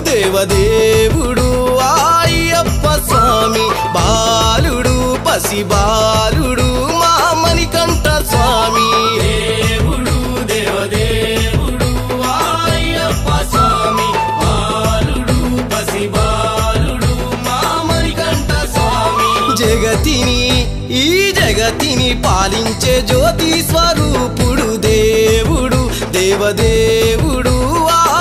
దేవదేవుడు అయ్యప్ప స్వామి బాలుడు పసిబాలుడు మా మణికంఠ స్వామి దేవుడు దేవదేవుడు అయ్యప్ప స్వామి బాలుడు పసిబాలుడు మా మణికంఠ స్వామి ఈ జగతిని పాలించే జ్యోతి స్వరూపుడు దేవుడు దేవదేవుడు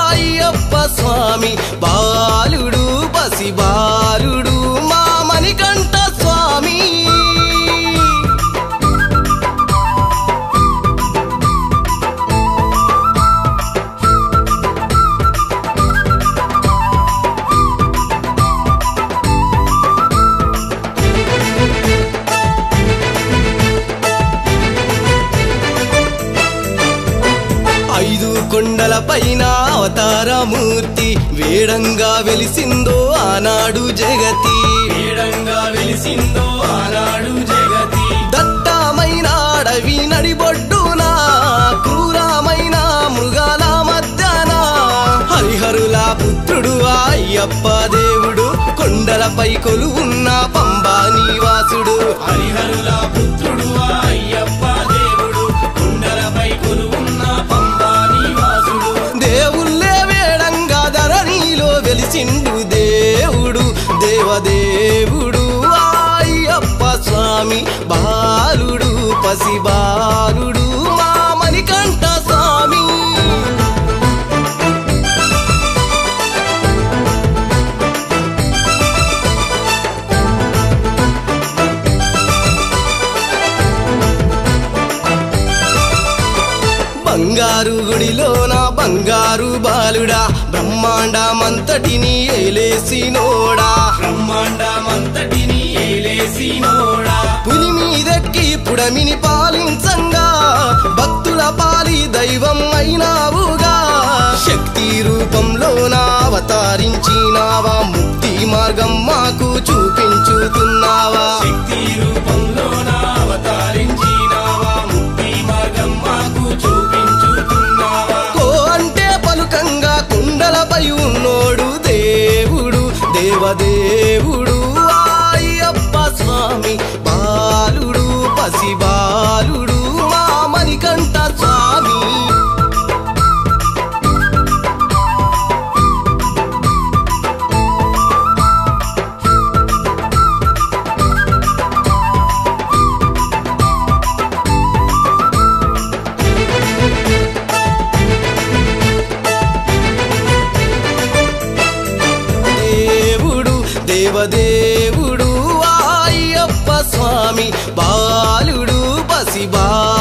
అయ్యప్ప స్వామి బాలుడు పసిబాలుడు మా మణికంఠ స్వామి ఐదు కొండల పైన అవతారమూర్తి వేడంగా వెలిసిందో ఆనాడు జగతి దట్టమైన అడవి నడిబొడ్డున క్రూరమైన మృగాల మధ్యన హరిహరుల పుత్రుడు అయ్యప్ప దేవుడు కొండలపై కొలువున్న పంబా నివాసుడు హరిహరుల పుత్రుడు అయ్యప్ప దేవుడు కొండలపై కొలువున్న పంబా నివాసుడు దేవుళ్ళే వేడంగా ధరణిలో వెలిసిండు దేవుడు దేవదేవుడు అయ్యప్ప స్వామి బాలుడు పసిబాలుడు మా మణికంఠ స్వామి బంగారు గుడిలోన బంగారు బాలుడా బ్రహ్మాండమంతటిని ఏలేసినోడా పులి మీదెక్కి పుడమిని పాలించంగా భక్తుల పాలి దైవం అయినావుగా శక్తి రూపంలోన అవతరించినావా ముక్తి మార్గం మాకు చూపించుతున్నావా శక్తి రూపంలోన అవతరించినావా ముక్తి మార్గం మాకు చూపించుతున్నావా కో అంటే పలుకంగా కుండలపై ఉన్నోడు దేవుడు దేవదేవుడు అయ్యప్ప స్వామి బాలుడు పసిబాలుడు మా మణికంఠ స్వామి దేవదేవుడు అయ్యప్ప స్వామి బాలుడు పసిబాలుడు